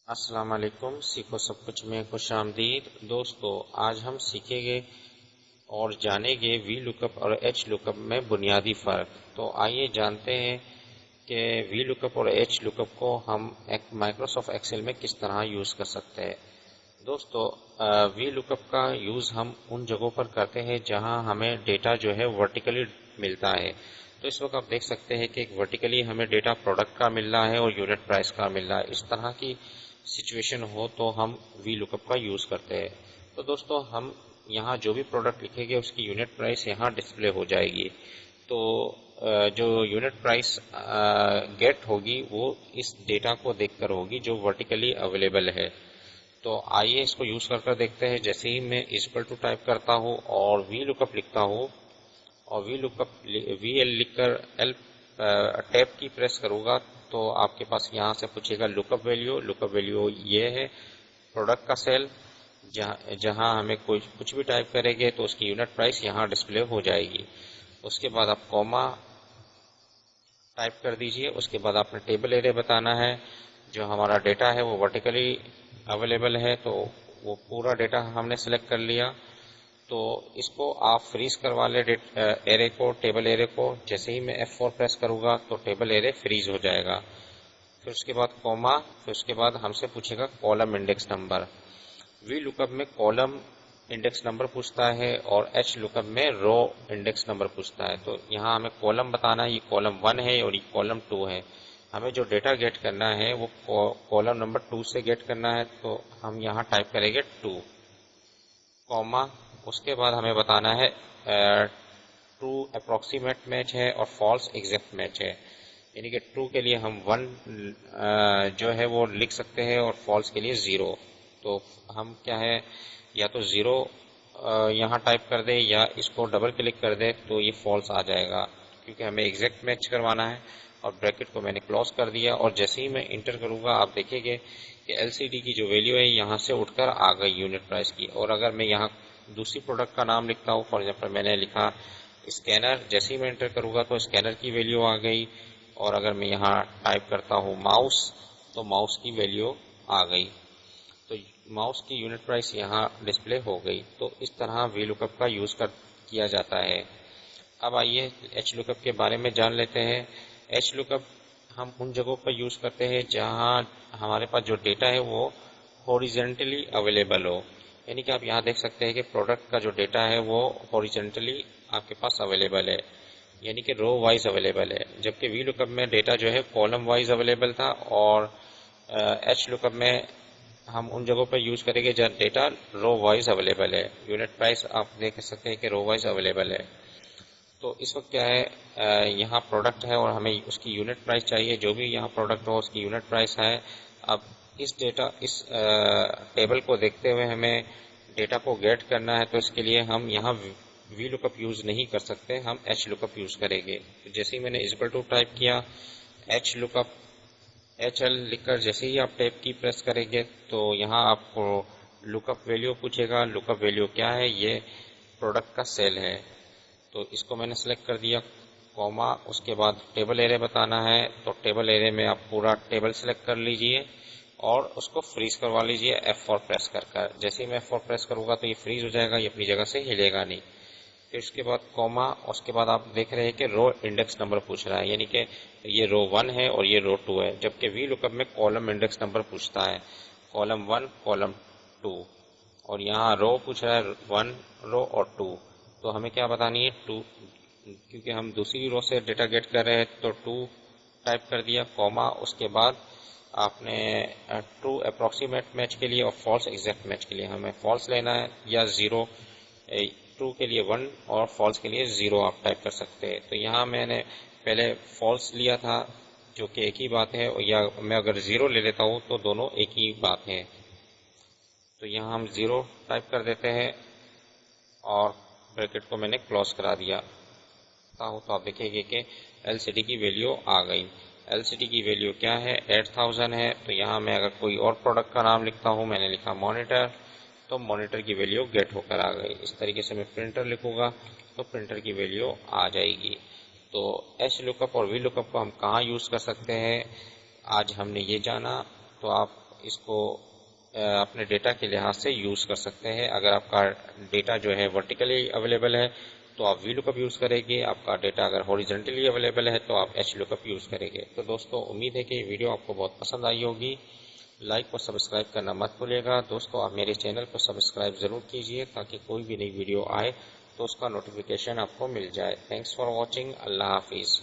अस्सलाम वालेकुम। सीखो सब कुछ में खुश आमदीद। दोस्तों, आज हम सीखेंगे और जानेंगे वी लुकअप और एच लुकअप में बुनियादी फ़र्क। तो आइए जानते हैं कि वी लुकअप और एच लुकअप को हम एक माइक्रोसॉफ्ट एक्सेल में किस तरह यूज़ कर सकते हैं। दोस्तों, वी लुकअप का यूज़ हम उन जगहों पर करते हैं जहां हमें डेटा जो है वर्टिकली मिलता है। तो इस वक्त आप देख सकते हैं कि एक वर्टिकली हमें डेटा प्रोडक्ट का मिल रहा है और यूनिट प्राइस का मिल रहा है। इस तरह की सिचुएशन हो तो हम वी लुकअप का यूज़ करते हैं। तो दोस्तों, हम यहाँ जो भी प्रोडक्ट लिखेंगे उसकी यूनिट प्राइस यहाँ डिस्प्ले हो जाएगी। तो जो यूनिट प्राइस गेट होगी वो इस डेटा को देखकर होगी जो वर्टिकली अवेलेबल है। तो आइए इसको यूज़ कर देखते हैं। जैसे ही मैं इक्वल टू टाइप करता हूँ और वी लुकअप लिखता हूँ और वी एल लिखकर एल टैब की प्रेस करूँगा तो आपके पास यहाँ से पूछेगा लुकअप वैल्यू ये है प्रोडक्ट का सेल। जहाँ हमें कुछ भी टाइप करेंगे तो उसकी यूनिट प्राइस यहाँ डिस्प्ले हो जाएगी। उसके बाद आप कॉमा टाइप कर दीजिए। उसके बाद आपने टेबल एरे बताना है। जो हमारा डेटा है वो वर्टिकली अवेलेबल है, तो वो पूरा डेटा हमने सेलेक्ट कर लिया। तो इसको आप फ्रीज करवा ले एरे को, टेबल एरे को। जैसे ही मैं F4 प्रेस करूंगा तो टेबल एरे फ्रीज हो जाएगा। फिर उसके बाद कॉमा, फिर उसके बाद हमसे पूछेगा column index number. V lookup में कॉलम इंडेक्स नंबर पूछता है और एच लुकअप में रो इंडेक्स नंबर पूछता है। तो यहाँ हमें कॉलम बताना है, ये कॉलम 1 है और ये कॉलम 2 है। हमें जो डेटा गेट करना है वो कॉलम नंबर 2 से गेट करना है। तो हम यहाँ टाइप करेंगे 2 कॉमा। उसके बाद हमें बताना है ट्रू अप्रोक्सीमेट मैच है और फॉल्स एग्जैक्ट मैच है। यानी कि ट्रू के लिए हम 1 जो है वो लिख सकते हैं और फॉल्स के लिए 0। तो हम क्या है, या तो 0 यहाँ टाइप कर दे या इसको डबल क्लिक कर दे तो ये फॉल्स आ जाएगा, क्योंकि हमें एग्जैक्ट मैच करवाना है। और ब्रैकेट को मैंने क्लोज कर दिया और जैसे ही मैं इंटर करूंगा आप देखेंगे कि एलसीडी की जो वैल्यू है यहाँ से उठकर आ गई यूनिट प्राइस की। और अगर मैं यहाँ दूसरी प्रोडक्ट का नाम लिखता हूँ, फॉर एग्जाम्पल मैंने लिखा स्कैनर, जैसे ही मैं इंटर करूंगा तो स्कैनर की वैल्यू आ गई। और अगर मैं यहाँ टाइप करता हूँ माउस तो माउस की वैल्यू आ गई। तो माउस की यूनिट प्राइस यहाँ डिस्प्ले हो गई। तो इस तरह वी लुकअप का यूज किया जाता है। अब आइए एच लुकअप के बारे में जान लेते हैं। एच लुकअप हम उन जगहों पर यूज करते हैं जहां हमारे पास जो डेटा है वो हॉरिजेंटली अवेलेबल हो। यानी कि आप यहाँ देख सकते हैं कि प्रोडक्ट का जो डेटा है वो हॉरिजेंटली आपके पास अवेलेबल है, यानी कि रो वाइज अवेलेबल है। जबकि वी लुकअप में डेटा जो है कॉलम वाइज अवेलेबल था और एच लुकअप में हम उन जगहों पर यूज करेंगे जहाँ डेटा रो वाइज अवेलेबल है। यूनिट प्राइस आप देख सकते हैं कि रो वाइज अवेलेबल है। तो इस वक्त क्या है, यहाँ प्रोडक्ट है और हमें उसकी यूनिट प्राइस चाहिए। जो भी यहाँ प्रोडक्ट हो उसकी यूनिट प्राइस है। अब इस टेबल को देखते हुए हमें डेटा को गेट करना है, तो इसके लिए हम यहाँ वी लुकअप यूज नहीं कर सकते, हम एच लुकअप यूज करेंगे। तो जैसे ही मैंने इक्वल टू टाइप किया, एच लुकअप एच एल लिखकर जैसे ही आप टैब की प्रेस करेंगे तो यहाँ आपको लुकअप वैल्यू पूछेगा। लुकअप वैल्यू क्या है, ये प्रोडक्ट का सेल है। तो इसको मैंने सेलेक्ट कर दिया, कॉमा। उसके बाद टेबल एरे बताना है, तो टेबल एरे में आप पूरा टेबल सेलेक्ट कर लीजिए और उसको फ्रीज करवा लीजिए F4 प्रेस कर। जैसे ही मैं F4 प्रेस करूंगा तो ये फ्रीज हो जाएगा, ये अपनी जगह से हिलेगा नहीं। फिर उसके बाद कॉमा, उसके बाद आप देख रहे हैं कि रो इंडेक्स नंबर पूछ रहा है, यानी कि ये रो 1 है और ये रो 2 है। जबकि वी लुकअप में कॉलम इंडेक्स नंबर पूछता है, कॉलम 1 कॉलम 2। और यहाँ रो पूछ रहा है 1 रो और 2। तो हमें क्या बतानी है 2, क्योंकि हम दूसरी रो से डेटा गेट कर रहे हैं। तो 2 टाइप कर दिया, कॉमा। उसके बाद आपने ट्रू अप्रोक्सीमेट मैच के लिए और फॉल्स एग्जैक्ट मैच के लिए हमें फॉल्स लेना है या 0। ट्रू के लिए 1 और फॉल्स के लिए 0 आप टाइप कर सकते हैं। तो यहाँ मैंने पहले फॉल्स लिया था जो कि एक ही बात है, या मैं अगर 0 ले लेता हूँ तो दोनों एक ही बात है। तो यहाँ हम 0 टाइप कर देते हैं और ब्रैकेट को मैंने क्लोज करा दिया। तो आप देखेंगे कि एलसीडी की वैल्यू आ गई। एलसीडी की वैल्यू क्या है, 8000 है। तो यहाँ मैं अगर कोई और प्रोडक्ट का नाम लिखता हूँ, मैंने लिखा मॉनिटर, तो मॉनिटर की वैल्यू गेट होकर आ गई। इस तरीके से मैं प्रिंटर लिखूंगा तो प्रिंटर की वैल्यू आ जाएगी। तो एच लुकअप और वी लुकअप को हम कहाँ यूज कर सकते हैं, आज हमने ये जाना। तो आप इसको अपने डेटा के लिहाज से यूज़ कर सकते हैं। अगर आपका डेटा जो है वर्टिकली अवेलेबल है तो आप VLOOKUP यूज़ करेंगे, आपका डेटा अगर हॉरिजॉन्टली अवेलेबल है तो आप HLOOKUP यूज़ करेंगे। तो दोस्तों उम्मीद है कि ये वीडियो आपको बहुत पसंद आई होगी। लाइक और सब्सक्राइब करना मत भूलिएगा। दोस्तों आप मेरे चैनल को सब्सक्राइब ज़रूर कीजिए ताकि कोई भी नई वीडियो आए तो उसका नोटिफिकेशन आपको मिल जाए। Thanks for watching. अल्लाह हाफिज़।